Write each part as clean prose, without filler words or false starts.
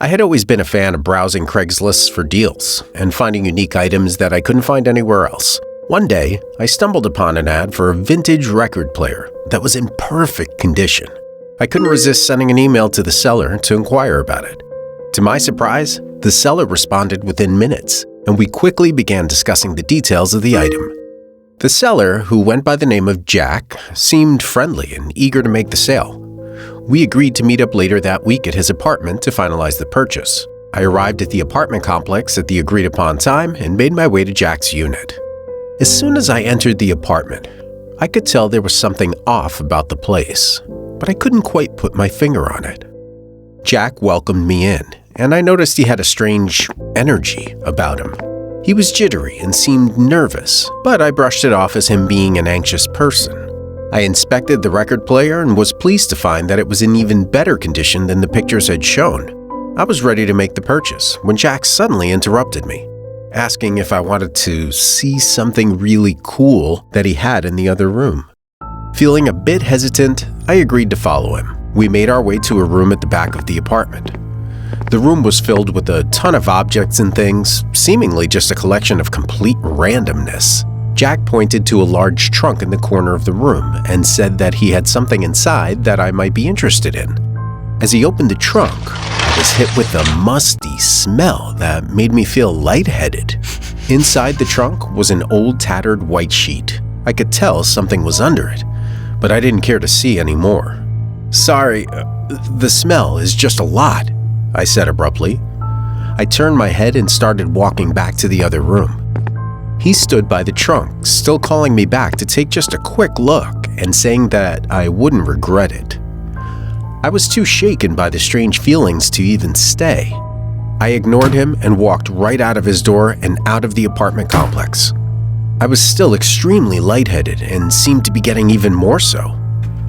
I had always been a fan of browsing Craigslist for deals and finding unique items that I couldn't find anywhere else. One day, I stumbled upon an ad for a vintage record player that was in perfect condition. I couldn't resist sending an email to the seller to inquire about it. To my surprise, the seller responded within minutes, and we quickly began discussing the details of the item. The seller, who went by the name of Jack, seemed friendly and eager to make the sale. We agreed to meet up later that week at his apartment to finalize the purchase. I arrived at the apartment complex at the agreed-upon time and made my way to Jack's unit. As soon as I entered the apartment, I could tell there was something off about the place, but I couldn't quite put my finger on it. Jack welcomed me in, and I noticed he had a strange energy about him. He was jittery and seemed nervous, but I brushed it off as him being an anxious person. I inspected the record player and was pleased to find that it was in even better condition than the pictures had shown. I was ready to make the purchase when Jack suddenly interrupted me, asking if I wanted to see something really cool that he had in the other room. Feeling a bit hesitant, I agreed to follow him. We made our way to a room at the back of the apartment. The room was filled with a ton of objects and things, seemingly just a collection of complete randomness. Jack pointed to a large trunk in the corner of the room and said that he had something inside that I might be interested in. As he opened the trunk, I was hit with a musty smell that made me feel lightheaded. Inside the trunk was an old tattered white sheet. I could tell something was under it, but I didn't care to see any more. "Sorry, the smell is just a lot," I said abruptly. I turned my head and started walking back to the other room. He stood by the trunk, still calling me back to take just a quick look and saying that I wouldn't regret it. I was too shaken by the strange feelings to even stay. I ignored him and walked right out of his door and out of the apartment complex. I was still extremely lightheaded and seemed to be getting even more so.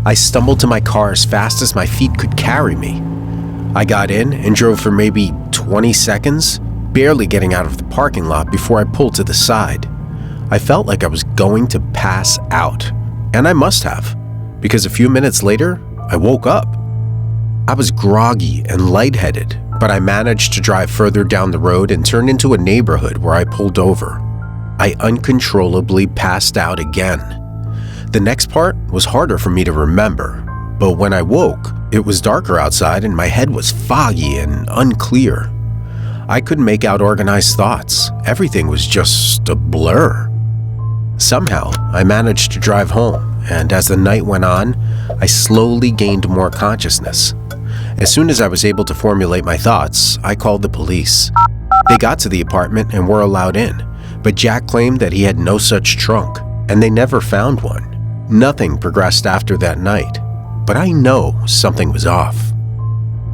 I stumbled to my car as fast as my feet could carry me. I got in and drove for maybe 20 seconds, barely getting out of the parking lot before I pulled to the side. I felt like I was going to pass out, and I must have, because a few minutes later, I woke up. I was groggy and lightheaded, but I managed to drive further down the road and turn into a neighborhood where I pulled over. I uncontrollably passed out again. The next part was harder for me to remember, but when I woke, it was darker outside and my head was foggy and unclear. I couldn't make out organized thoughts. Everything was just a blur. Somehow, I managed to drive home, and as the night went on, I slowly gained more consciousness. As soon as I was able to formulate my thoughts, I called the police. They got to the apartment and were allowed in, but Jack claimed that he had no such trunk, and they never found one. Nothing progressed after that night, but I know something was off.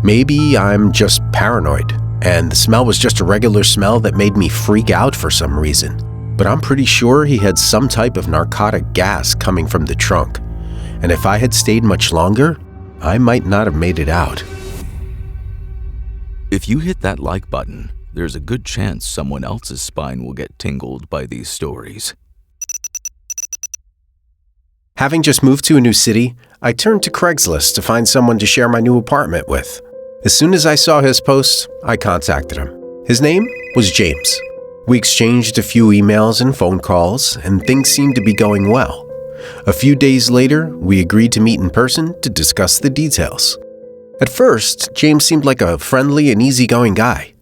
Maybe I'm just paranoid, and the smell was just a regular smell that made me freak out for some reason. But I'm pretty sure he had some type of narcotic gas coming from the trunk, and if I had stayed much longer, I might not have made it out. If you hit that like button, there's a good chance someone else's spine will get tingled by these stories. Having just moved to a new city, I turned to Craigslist to find someone to share my new apartment with. As soon as I saw his post, I contacted him. His name was James. We exchanged a few emails and phone calls, and things seemed to be going well. A few days later, we agreed to meet in person to discuss the details. At first, James seemed like a friendly and easygoing guy.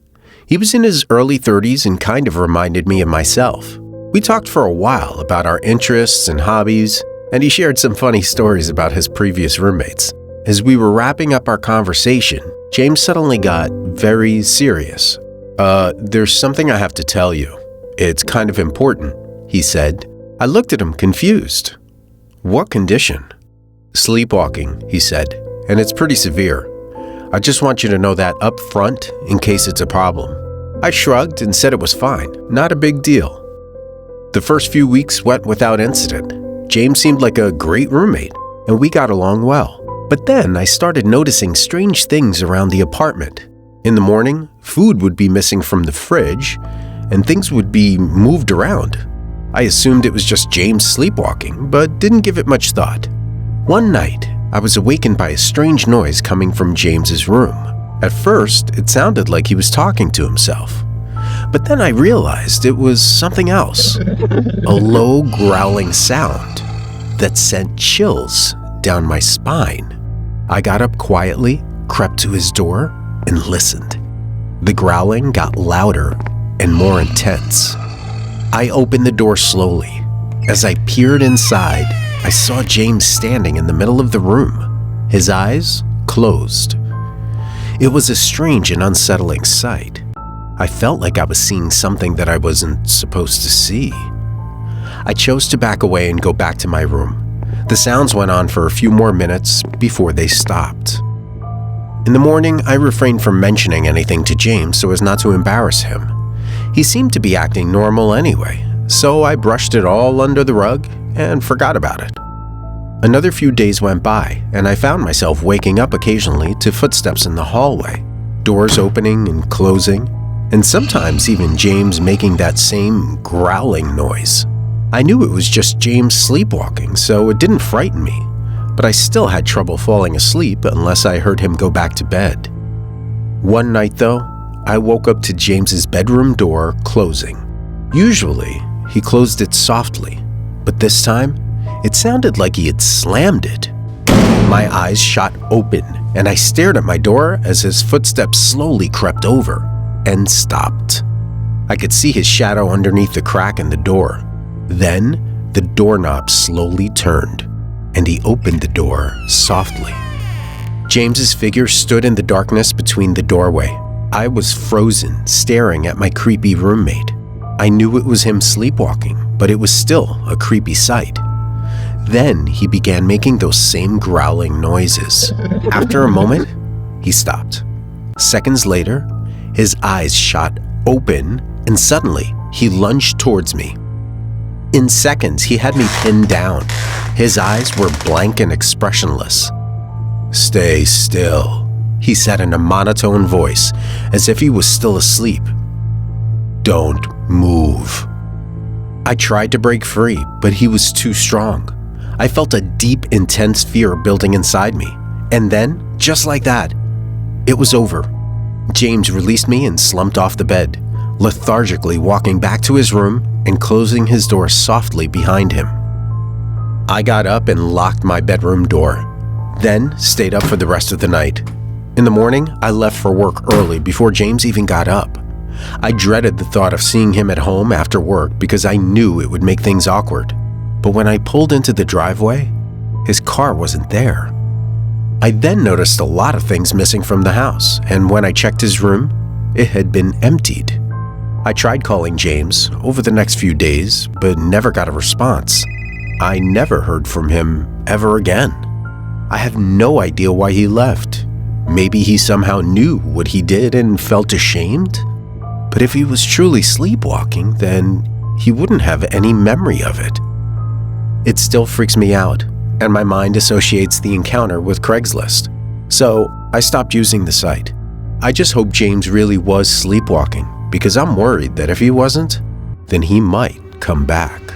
He was in his early 30s and kind of reminded me of myself. We talked for a while about our interests and hobbies, and he shared some funny stories about his previous roommates. As we were wrapping up our conversation, James suddenly got very serious. There's something I have to tell you. It's kind of important," he said. I looked at him confused. "What condition?" "Sleepwalking," he said, "and it's pretty severe. I just want you to know that up front in case it's a problem." I shrugged and said it was fine, not a big deal. The first few weeks went without incident. James seemed like a great roommate, and we got along well. But then I started noticing strange things around the apartment. In the morning, food would be missing from the fridge, and things would be moved around. I assumed it was just James sleepwalking, but didn't give it much thought. One night, I was awakened by a strange noise coming from James's room. At first, it sounded like he was talking to himself. But then I realized it was something else. A low growling sound that sent chills down my spine. I got up quietly, crept to his door, and listened. The growling got louder and more intense. I opened the door slowly. As I peered inside, I saw James standing in the middle of the room, his eyes closed. It was a strange and unsettling sight. I felt like I was seeing something that I wasn't supposed to see. I chose to back away and go back to my room. The sounds went on for a few more minutes before they stopped. In the morning, I refrained from mentioning anything to James so as not to embarrass him. He seemed to be acting normal anyway, so I brushed it all under the rug and forgot about it. Another few days went by, and I found myself waking up occasionally to footsteps in the hallway, doors opening and closing, and sometimes even James making that same growling noise. I knew it was just James sleepwalking, so it didn't frighten me, but I still had trouble falling asleep unless I heard him go back to bed. One night, though, I woke up to James's bedroom door closing. Usually, he closed it softly, but this time, it sounded like he had slammed it. My eyes shot open, and I stared at my door as his footsteps slowly crept over and stopped. I could see his shadow underneath the crack in the door. Then, the doorknob slowly turned, and he opened the door softly. James's figure stood in the darkness between the doorway. I was frozen, staring at my creepy roommate. I knew it was him sleepwalking, but it was still a creepy sight. Then he began making those same growling noises. After a moment, he stopped. Seconds later, his eyes shot open, and suddenly he lunged towards me. In seconds, he had me pinned down. His eyes were blank and expressionless. "Stay still," he said in a monotone voice, as if he was still asleep. "Don't move." I tried to break free, but he was too strong. I felt a deep, intense fear building inside me. And then, just like that, it was over. James released me and slumped off the bed, lethargically walking back to his room and closing his door softly behind him. I got up and locked my bedroom door, then stayed up for the rest of the night. In the morning, I left for work early before James even got up. I dreaded the thought of seeing him at home after work because I knew it would make things awkward. But when I pulled into the driveway, his car wasn't there. I then noticed a lot of things missing from the house, and when I checked his room, it had been emptied. I tried calling James over the next few days, but never got a response. I never heard from him ever again. I have no idea why he left. Maybe he somehow knew what he did and felt ashamed? But if he was truly sleepwalking, then he wouldn't have any memory of it. It still freaks me out, and my mind associates the encounter with Craigslist. So I stopped using the site. I just hope James really was sleepwalking, because I'm worried that if he wasn't, then he might come back.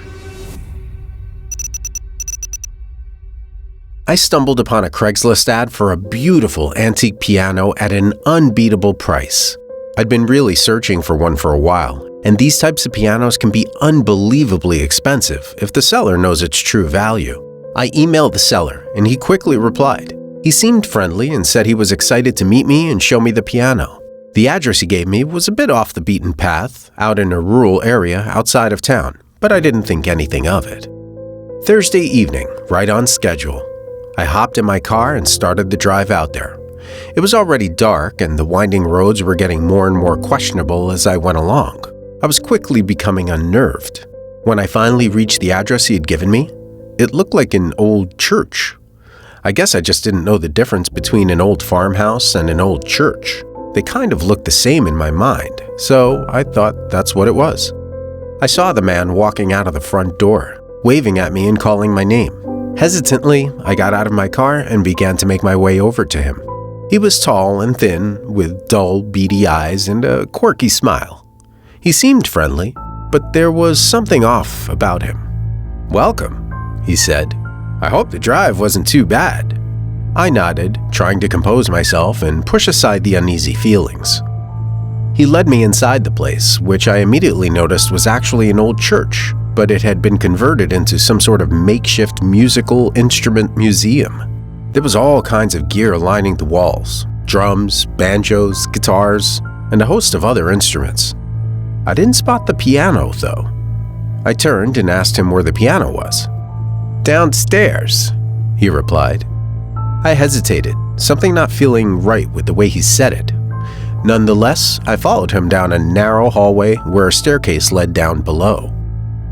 I stumbled upon a Craigslist ad for a beautiful antique piano at an unbeatable price. I'd been really searching for one for a while, and these types of pianos can be unbelievably expensive if the seller knows its true value. I emailed the seller, and he quickly replied. He seemed friendly and said he was excited to meet me and show me the piano. The address he gave me was a bit off the beaten path, out in a rural area outside of town, but I didn't think anything of it. Thursday evening, right on schedule, I hopped in my car and started the drive out there. It was already dark, and the winding roads were getting more and more questionable as I went along. I was quickly becoming unnerved. When I finally reached the address he had given me, it looked like an old church. I guess I just didn't know the difference between an old farmhouse and an old church. They kind of looked the same in my mind, so I thought that's what it was. I saw the man walking out of the front door, waving at me and calling my name. Hesitantly, I got out of my car and began to make my way over to him. He was tall and thin, with dull, beady eyes and a quirky smile. He seemed friendly, but there was something off about him. "Welcome," he said. "I hope the drive wasn't too bad." I nodded, trying to compose myself and push aside the uneasy feelings. He led me inside the place, which I immediately noticed was actually an old church, but it had been converted into some sort of makeshift musical instrument museum. There was all kinds of gear lining the walls: drums, banjos, guitars, and a host of other instruments. I didn't spot the piano, though. I turned and asked him where the piano was. "Downstairs," he replied. I hesitated, something not feeling right with the way he said it. Nonetheless, I followed him down a narrow hallway where a staircase led down below.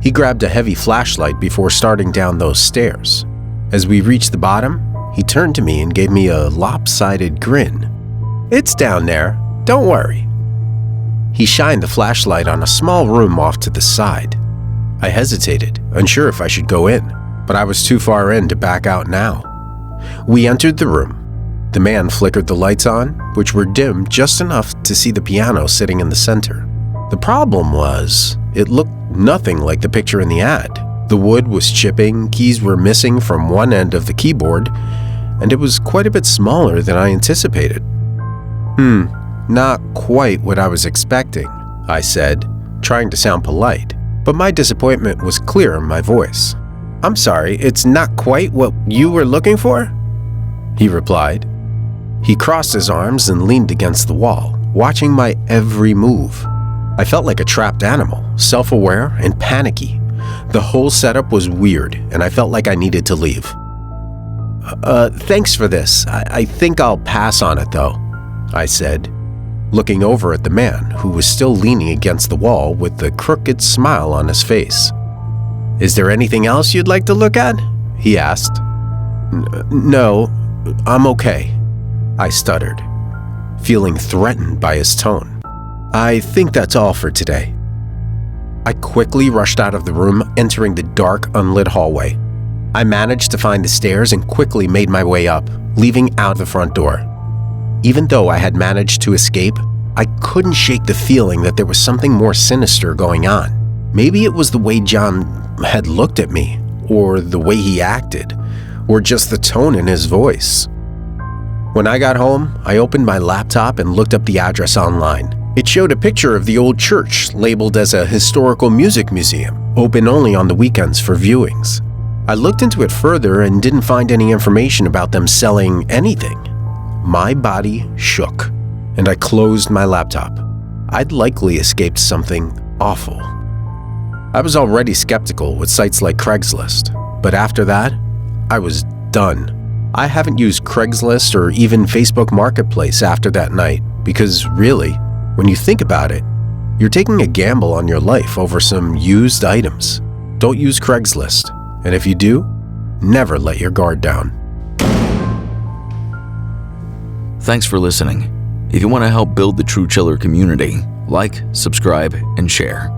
He grabbed a heavy flashlight before starting down those stairs. As we reached the bottom, he turned to me and gave me a lopsided grin. "It's down there, don't worry." He shined the flashlight on a small room off to the side. I hesitated, unsure if I should go in, but I was too far in to back out now. We entered the room. The man flickered the lights on, which were dim just enough to see the piano sitting in the center. The problem was, it looked nothing like the picture in the ad. The wood was chipping, keys were missing from one end of the keyboard, and it was quite a bit smaller than I anticipated. Not quite what I was expecting, I said, trying to sound polite, but my disappointment was clear in my voice. "I'm sorry, it's not quite what you were looking for?" he replied. He crossed his arms and leaned against the wall, watching my every move. I felt like a trapped animal, self-aware and panicky. The whole setup was weird, and I felt like I needed to leave. Thanks for this. I think I'll pass on it, though," I said, looking over at the man who was still leaning against the wall with the crooked smile on his face. "Is there anything else you'd like to look at?" he asked. No, I'm okay," I stuttered, feeling threatened by his tone. "I think that's all for today." I quickly rushed out of the room, entering the dark, unlit hallway. I managed to find the stairs and quickly made my way up, leaving out the front door. Even though I had managed to escape, I couldn't shake the feeling that there was something more sinister going on. Maybe it was the way John had looked at me, or the way he acted, or just the tone in his voice. When I got home, I opened my laptop and looked up the address online. It showed a picture of the old church labeled as a historical music museum, open only on the weekends for viewings. I looked into it further and didn't find any information about them selling anything. My body shook, and I closed my laptop. I'd likely escaped something awful. I was already skeptical with sites like Craigslist, but after that, I was done. I haven't used Craigslist or even Facebook Marketplace after that night because really, when you think about it, you're taking a gamble on your life over some used items. Don't use Craigslist, and if you do, never let your guard down. Thanks for listening. If you want to help build the True Chiller community, like, subscribe, and share.